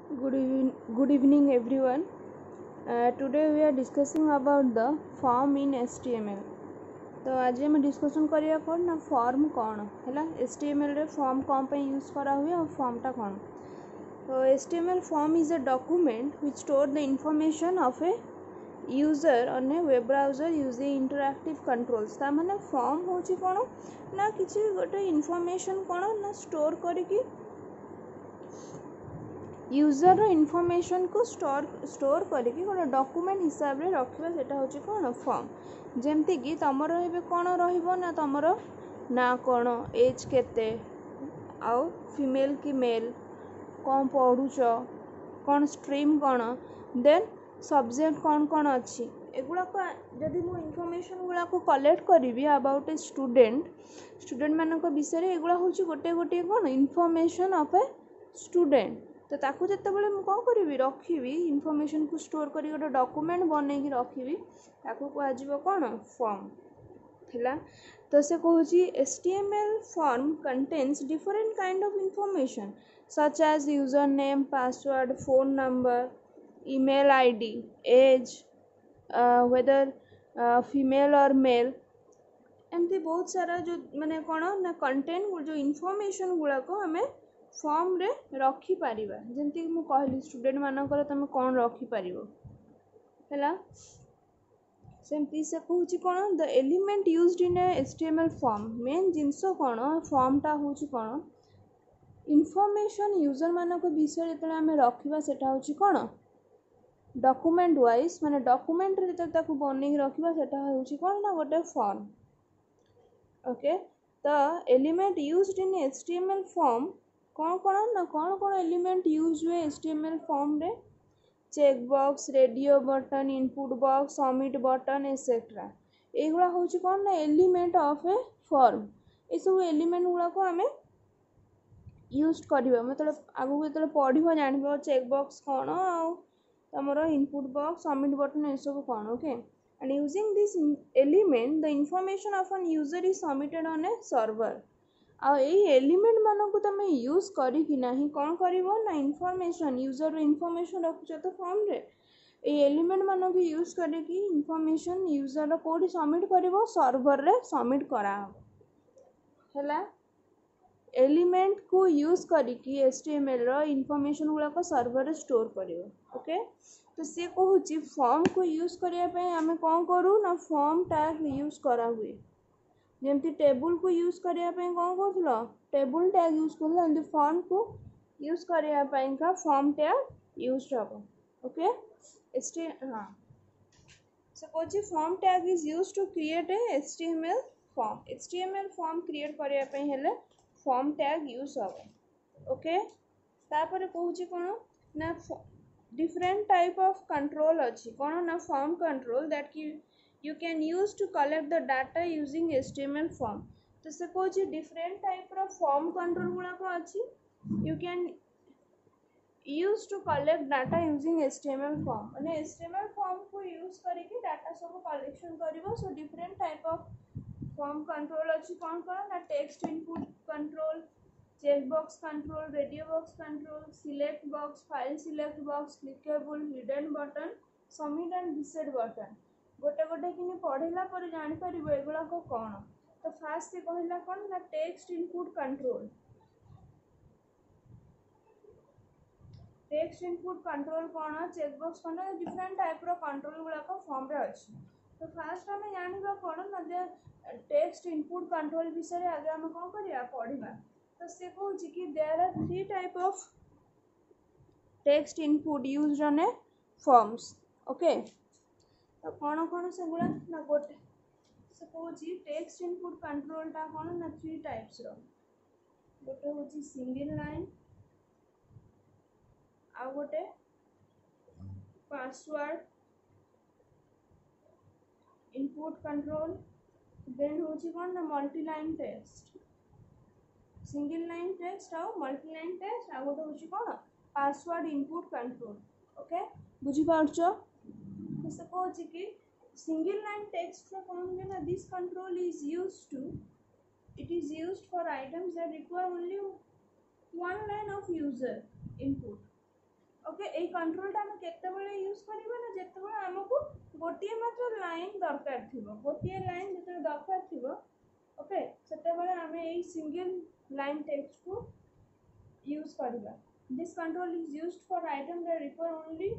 Good evening, everyone. Today we are discussing about the form in HTML. तो आज हम discussion करिया कौन ना फॉर्म कौन है HTML रे फॉर्म कौन पे यूज करा हुए और फॉर्मटा कौन तो HTML form is a document which store the information of a user on a web browser using interactive controls ता माने फॉर्म होची कौन ना किसी गोटे इनफॉरमेशन कौन ना स्टोर करिकी यूजर इनफॉरमेशन को स्टोर करके गोटे डॉक्यूमेंट हिसाब से रखा सेटा हूँ कौन फॉर्म जमती कि तुम कौन रहा तुम ना कौन एज केते आउ फीमेल कि मेल कौन पढ़ुच कौन स्ट्रीम कौन देन सब्जेक्ट कौन कौन अच्छी एगुड़ाक जदि मु इनफॉरमेशन गुड़ाक कलेक्ट करी अबाउट ए स्टूडेंट मानक विषय एगुड़ा हूँ गोटे गोटे कौन इनफॉरमेशन ऑफ ए स्टूडेंट तो ताकू जितेबाला मुझे कौन करी रखी इनफॉरमेशन को स्टोर कर गोटे डॉक्यूमेंट बनई रखी ताकू कह कौन फॉर्म है तो से कहूँ HTML form contains different kind of information such as user name password phone number email ID as whether female और मेल एमती बहुत सारा जो माने कौन ना कंटेंट जो इनफॉरमेशन गुड़ाक आम फॉर्म रे रखी पारिबा जमती मु कहली स्टूडेंट मानकर तुम कौन रखी पारिबो हैला सेमती से कहूँ कौन the element used in a HTML form मेन जिनस कौन फॉर्मटा हूँ कौन इनफॉरमेशन यूजर मानक विषय जो आम रखा सेटा हूँ कौन डॉक्यूमेंट वाइज माने डॉक्यूमेंट रे जो बनई रखा सेटा हूँ कौन ना गोटे form okay the element used in HTML form कौन कौन ना कौन कौन एलिमेंट यूज हुए HTML फॉर्म रे check box radio button input box submit button etcetera एगुड़ा हूँ कौन ना एलिमेंट ऑफ ए फॉर्म ये सब एलिमेंट गुड़ाक आम यूज करवा मतलब आगू जो पढ़ जान चेक बॉक्स कौन आम इनपुट बॉक्स सबमिट बटन ये सब कौन okay and using this element the information of an user is submitted on a server a element मानक तुम यूज करना कौन कर ना इनफॉरमेशन यूजर इनफॉरमेशन रखुच तो फॉर्म रे एलिमेंट मानक यूज करके इनफॉरमेशन यूजर कौटी सबमिट कर सर्वर रे सबमिट कराला एलिमेंट को यूज करके HTML रो इनफॉरमेशन गुड़ाक सर्वर रे स्टोर कर ओके तो सी कहूँ फॉर्म को यूज करने आम कौन करूँ ना फॉर्म टैग यूज करा हुए जमती टेबुल को यूज करने कौन कर टेबुल टैग यूज कर फॉर्म को यूज करने का फॉर्म टैग यूज हम ओके हाँ से कहूँ form tag is use to create a HTML form create करने फॉर्म टैग यूज हम ओके तापर कहूँ कौन ना डिफरेंट टाइप ऑफ कंट्रोल अच्छी कौन ना फॉर्म कंट्रोल दैट की you can use to collect the data using HTML form तो से कहूँ डिफरेंट टाइप रो फॉर्म कंट्रोल गुड़ाक अच्छी you can use to collect data using HTML form माने HTML फॉर्म को यूज करके डाटा सब कलेक्शन करिवो so different type of form control अच्छी कौन कौन ना text input control check box control radio box control select box file select box clickable hidden button submit and reset button गोटे गोटे कि पढ़ला पर जापर एगुड़ाक कौन तो फास्ट से कहला कौन ना टेक्स्ट इनपुट कंट्रोल कौन चेकबॉक्स कौन डिफरेंट टाइप रो कंट्रोल गुड़ाक फॉर्म रे अच्छी तो फास्ट आम जाना कौन ना जे टेक्स्ट इनपुट कंट्रोल विषय आगे आम कौन करवा पढ़ा तो सी कहूँ कि there are 3 type of text input used on a forms okay तो कौन कौन से गुड़ा ना गोटे से कहूँ टेक्स्ट इनपुट कंट्रोलटा कौन ना 3 टाइप्स रो गोटे हूँ सिंगल लाइन आ गोटे पासवर्ड इनपुट कंट्रोल देन हूँ कौन ना multi line text single line text आ मल्टी लाइन टेक्स्ट आ गोटे हूँ कौन पासवर्ड इनपुट कंट्रोल ओके बुझीपारछ तो से कहूँ कि सिंगल लाइन टेक्स्ट रो कौन हुए ना this control is used for items that require only one line of user input okay एई कंट्रोलटा आम केतेबेले यूज करबा ना जेतेबेले हमको गोटिए मात्र लाइन दरकार थिबो गोटिए लाइन जेते दरकार थिबो ओके सेतेबेले आम एई सिंगल लाइन टेक्स्ट को यूज करबा this control is used for item that require only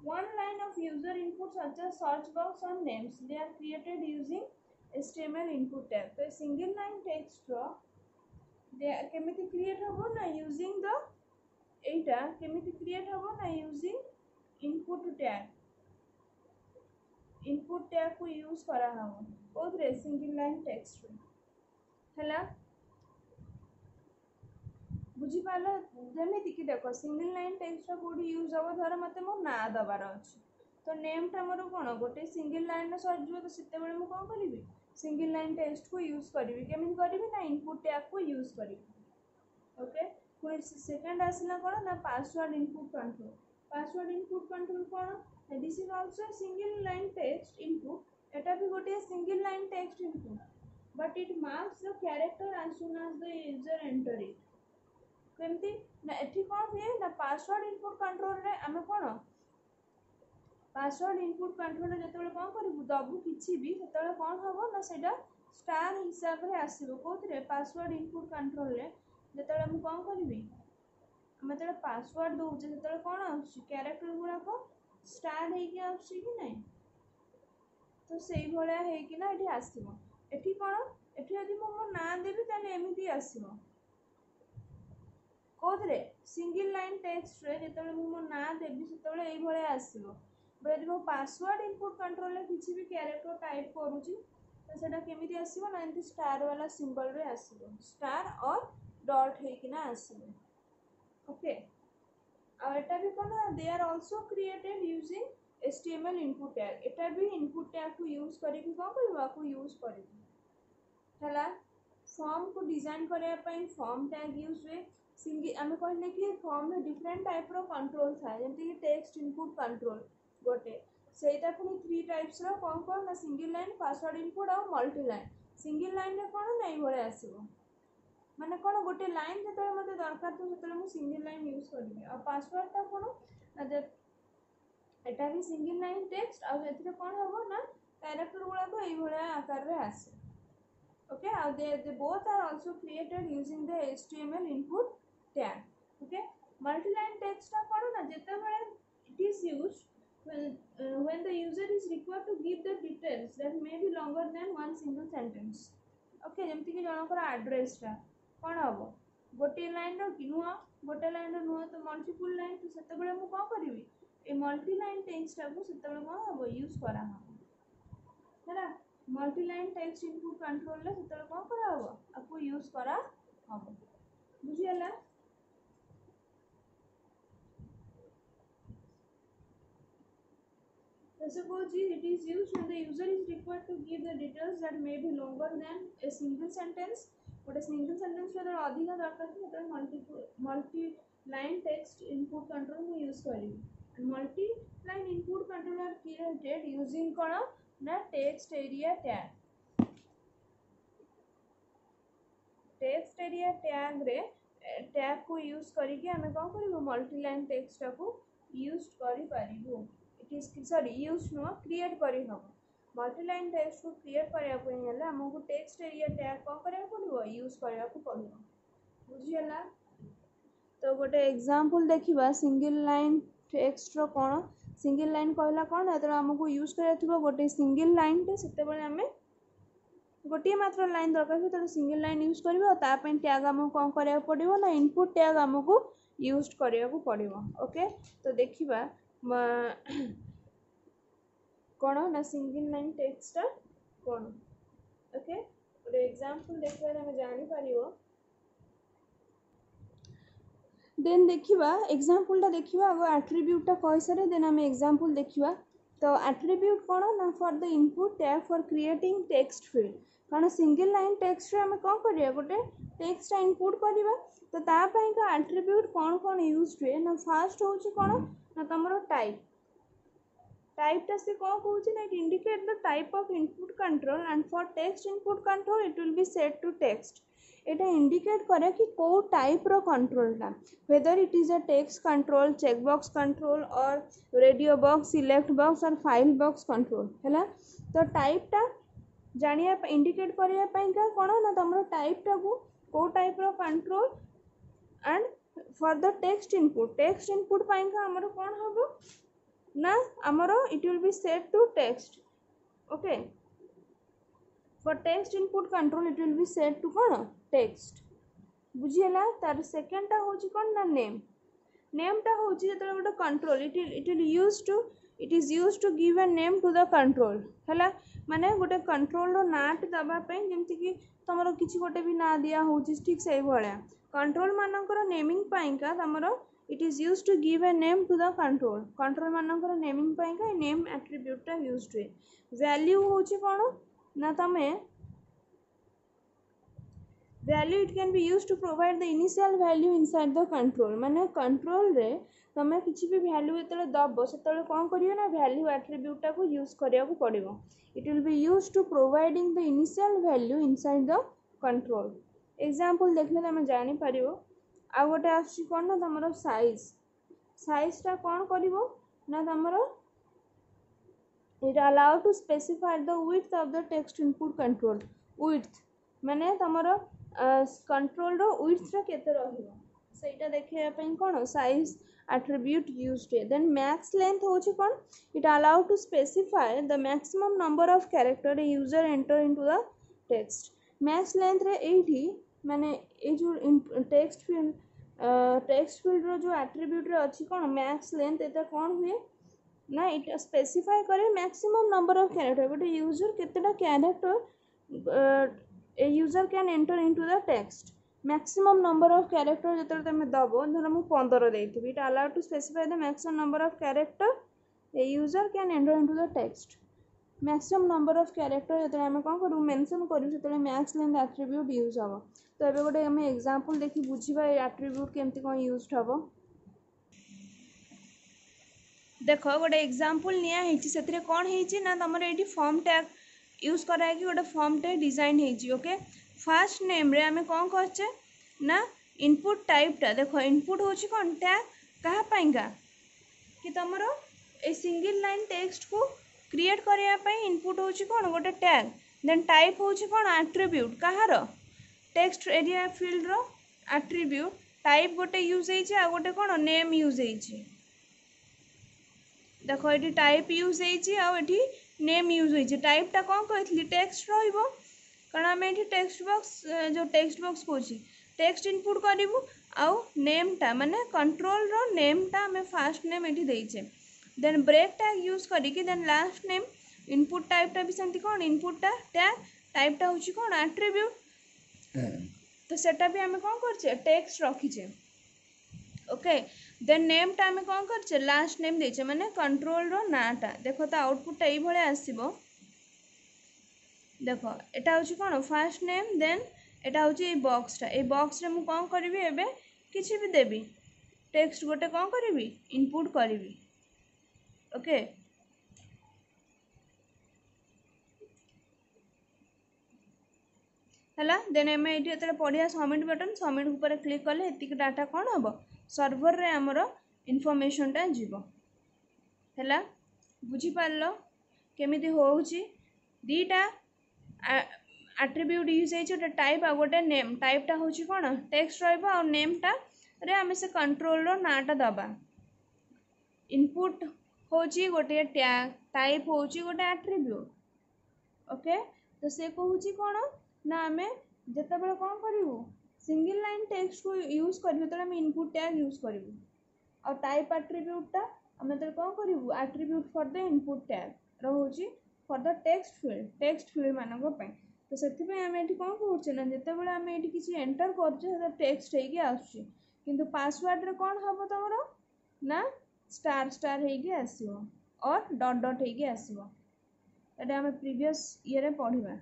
one line of user input such as search box or names they are created using HTML input tag तो single line text रो केमिति create हो ना using the एटा केमिति create हो ना using input tag को use करा हम कोथरे सिंगल लाइन टेक्स्ट हला बुझी पालो जेमिति कि देखो सिंगल लाइन टेक्स्ट कोडी यूज हो धर मते मो ना दबार अछि तो नेम टा मोर कोन गोटे सिंगल लाइन रे सर्च जो तो सेते बेले मु कोन करिवि सिंगल लाइन टेक्स्ट को यूज करिवि केमिति करिवि ना इनपुट टैग को यूज करिवि ओके फिर सेकंड आसला कोन ना पासवर्ड इनपुट कंट्रोल कोन this is also single line text input एटा भी गोटे single line text input but it marks the character as soon as the user enter it केमती ना एठी कोन हुए ना पासवर्ड इनपुट कंट्रोल रे आमे कोन पासवर्ड इनपुट कंट्रोल रे जतबेले कोन करबु दबु किछि भी सेतबेले कोन हबो ना सेटा स्टार हिसाब रे आसीबो कोथरे पासवर्ड इनपुट कंट्रोल रे जतबेले हम कोन करबी हम जतबेले पासवर्ड दउ जे सेतबेले कोन आउछि कैरेक्टर गुडा को स्टार हे कि आउछि कि नै तो सेही भले हे कि ना एठी आसीबो एठी कोन एठी यदि मो ना देबी ताले एमिति आसीबो कोथरे सिंगल लाइन टेक्स्ट रे जेतबेले मो ना देबी सेतबेले एई भले आसीबो बट जो पासवर्ड इनपुट कंट्रोल रे किछि भी कैरेक्टर टाइप करूची तो सेटा केमिति आसीबो ना एंती स्टार वाला सिंबल रे आसीबो स्टार और डॉट हे कि ना आसीबो ओके आ एटा भी कोन they are also created using HTML input tag एटा भी इनपुट टैग को यूज करिकि कोन करबा को यूज करिबो हला फॉर्म को डिजाइन करया पई फॉर्म टैग यूज वे सिंगल आमे कहले कि फॉर्म में डिफरेंट टाइप रो कंट्रोल था जेंति कि टेक्स्ट इनपुट कंट्रोल गोटे सेटा पुनी 3 टाइप्स रो कोन ना सिंगल लाइन पासवर्ड इनपुट और मल्टी लाइन सिंगल लाइन रे कोन नै भले आसीबो माने कोन गोटे लाइन जते मते दरकार तो सेते मु सिंगल लाइन यूज करबी और पासवर्ड ता कोन ना जे एटा भी सिंगल लाइन टेक्स्ट और एथिरे कोन होबो ना कैरेक्टर गुडा को एई भले आकार रे आसे okay they both are also created using the HTML input tag okay multi-line text are kono na jetabele it is used when the user is required to give the details that may be longer than one single sentence okay jemti ki janakar address ta kono hobo gote line ro ki nuha gote line ro nuha to multiple line to setabele mu ko karibi e multi line text ta ko setabele ko hobo use kara hobo hela multi line text input control ले सेतले कोन करा हो आपको use करा हो बुझियला suppose it is used when the user is required to give the details that may be longer than a single sentence but a single sentence whether अधिक दरकार है multi line text input control में use करी multi line input control are created using कोन ना text area tag रे tag को use करिके हमें कोन करिवो मल्टी लाइन टेक्स्ट को यूज करि पारिबो इट इज सॉरी यूज नो क्रिएट करि हबो मल्टी लाइन टेक्स्ट को क्रिएट करिया को हेला हमको टेक्स्ट एरिया टैग कोन करिया पड़िबो यूज करिया को पड़िबो बुझियला तो गोटे एग्जांपल देखिबा सिंगल लाइन टेक्स्ट रो कोन सिंगल लाइन कहला कोन एतरा हमको यूज करिया थिबो गोटे सिंगल लाइन ते सेते बेले हमें गोटे मात्र लाइन दरकार है तो सिंगल लाइन यूज करबो ता पे टैग हमको कोन करिया पड़िबो ना इनपुट टैग हमको यूज करिया को पड़िबो ओके तो देखिबा कोन ना सिंगल लाइन टेक्स्ट कोन ओके और एग्जांपल देखबा हम जानि परिबो देन देखिबा एग्जांपल टा देखिबा अब एट्रिब्यूट टा कहि सारे देन हम एग्जांपल देखिबा तो एट्रिब्यूट कोन ना for the input tag for creating text field कारण सिंगल लाइन टेक्स्ट रे हम कोन करिया गोटे टेक्स्ट इनपुट करिबा तो ता पई का एट्रिब्यूट कोन यूज हुए ना फर्स्ट होची कोन ना तमरो टाइप टा से कोन कहूची ना it indicate the type of input control and for text input control it will be set to text एटा इंडिकेट करे कि को टाइप रो कंट्रोलटा whether it is a text control check box control और रेडियो बॉक्स सिलेक्ट बॉक्स और file box control है। तो टाइपटा जानिया इंडिकेट करिया पाइका कोन ना तमरो टाइपटा को टाइप रो control and for the text input पाइका हमरो कोन हबो ना हमरो it will be set to text. Okay for text input control it will be set to कोन टेक्स्ट बुझियला। तार सेकंड टा होची कोन ना नेम टा होची जतले गोटे control it is used to give a name to the control हैला माने गोटे कंट्रोल रो नाट दबा पे जेमति कि तमरो किछि गोटे भी ना दिया होची ठीक से भळया कंट्रोल मानकर नेमिंग पाइका तमरो it is used to give a name to the control मानकर नेमिंग पाइका नेम एट्रिब्यूट टा यूज्ड हुए। वैल्यू होची कोन ना तमे value it can be used to provide the initial value inside the control माने कंट्रोल रे तमे किछि भी वैल्यू एतले दबो सेतले कोन करियो ना वैल्यू एट्रिब्यूट टा को यूज करिया को पड़िबो। It will be used to providing the initial value inside the control. Example देखले तमे जानि परिबो आ गोटे आछि कोन ना तमरो साइज टा कोन करिवो ना तमरो it allow to specify the width of the text input control width माने तमरो कंट्रोल रो width रा केते रहिबो सेटा देखिया पई कोन साइज attribute used है। then max length होची कोन it allow to specify the maximum number of character a user enter into the text। max length रे एठी माने ए जो टेक्स्ट फील्ड रो जो एट्रिब्यूट रे अछि कोन max length एता कोन हुए ना इट स्पेसिफाई करे मैक्सिमम नंबर ऑफ कैरेक्टर गोटे यूजर केतेटा character a user can enter into the text maximum number of character जतरे तमे दबो धर मु 15 देइथिबि it allow to specify the maximum number of character a user can enter into the text maximum number of character जतरे हम कोन करू मेंशन करू सेतरे मैक्स लेंथ एट्रिब्यूट यूज हबो। तो एबे गोटे हम एग्जांपल देखि बुझिबा ए एट्रिब्यूट केमति कोन यूज्ड हबो। देख गोटे एग्जांपल निया हेची सेतरे कोन हेची ना तमरे एठी फॉर्म टैग यूज करा है कि गोटे फॉर्म टैग डिजाइन हेची। ओके फर्स्ट नेम रे हमें कोन करछे ना इनपुट टाइप टा देखो इनपुट होची कोन टैग कहा पाइंगा कि तमरो ए सिंगल लाइन टेक्स्ट को क्रिएट करिया पई इनपुट होची कोन गोटे टैग देन टाइप होची कोन एट्रिब्यूट कहारो टेक्स्ट एरिया फील्ड रो एट्रिब्यूट टाइप गोटे यूज हेची आ गोटे कोन नेम यूज हेची देखो ये टाइप यूज होती नेम यूज होती टाइपटा कौन कही टेक्स्ट रहिबो कारण आम ये टेक्स्ट बॉक्स कौन टेक्स्ट इनपुट करूँ आउ नेमटा माने कंट्रोल रो नेमटा आम फास्ट नेम ये देचे देन ब्रेक टैग यूज करिकी देन लास्ट नेम इनपुट टाइपटा भी सेमती कौन इनपुटटा टैग टाइपटा होची कौन एट्रिब्यूट तो सेटा भी आम कौन करछे टेक्स्ट रखीचे। ओके देन नेमटा आम कौन करछे लास्ट नेम देचे माने कंट्रोल रो नाटा देखो तो आउटपुट ये भाया आसीबो देखो एटा होची कौन फास्ट नेम देन एटा होची ए बॉक्सटा ए बॉक्स रे मु कौन करिवि एबे किछि भी देबी टेक्स्ट गोटे कौन करिवि इनपुट करिवि। ओके हला देन एमे एठी एतले पढिया सबमिट बटन सबमिट ऊपर क्लिक कले एतिक डाटा कौन हबो सर्वर रे हमरो इनफॉरमेशन टा जीवो हैला बुझी पारलो केमिति होउची दीटा एट्रिब्यूट यूज हेची ओटा टाइप आ गोटे नेम टाइपटा होची कोन टेक्स्ट रहबो आ नेमटा रे हमें से कंट्रोल रो नाटा दबा इनपुट होची गोटे टैग टाइप होची गोटे एट्रिब्यूट। ओके तो से कहूची कोन ना हमें जते बेले कोन करिवो सिंगल लाइन टेक्स्ट को यूज करिवो तो हम इनपुट टैग यूज करिवो और टाइप एट्रिब्यूट टा हमें तो कौन करिवो attribute for the input tag रहउची फॉर द टेक्स्ट फील्ड मानको पय तो सेति पे हम एठी कोन करछे ना जते बेले हम एठी किछि एंटर करछे तो टेक्स्ट हेकी आछी किंतु पासवर्ड रे कोन हबो तमरो ना स्टार हेकी आसीबो और डॉट हेकी आसीबो एटा हम प्रीवियस ईयर रे पढिबा।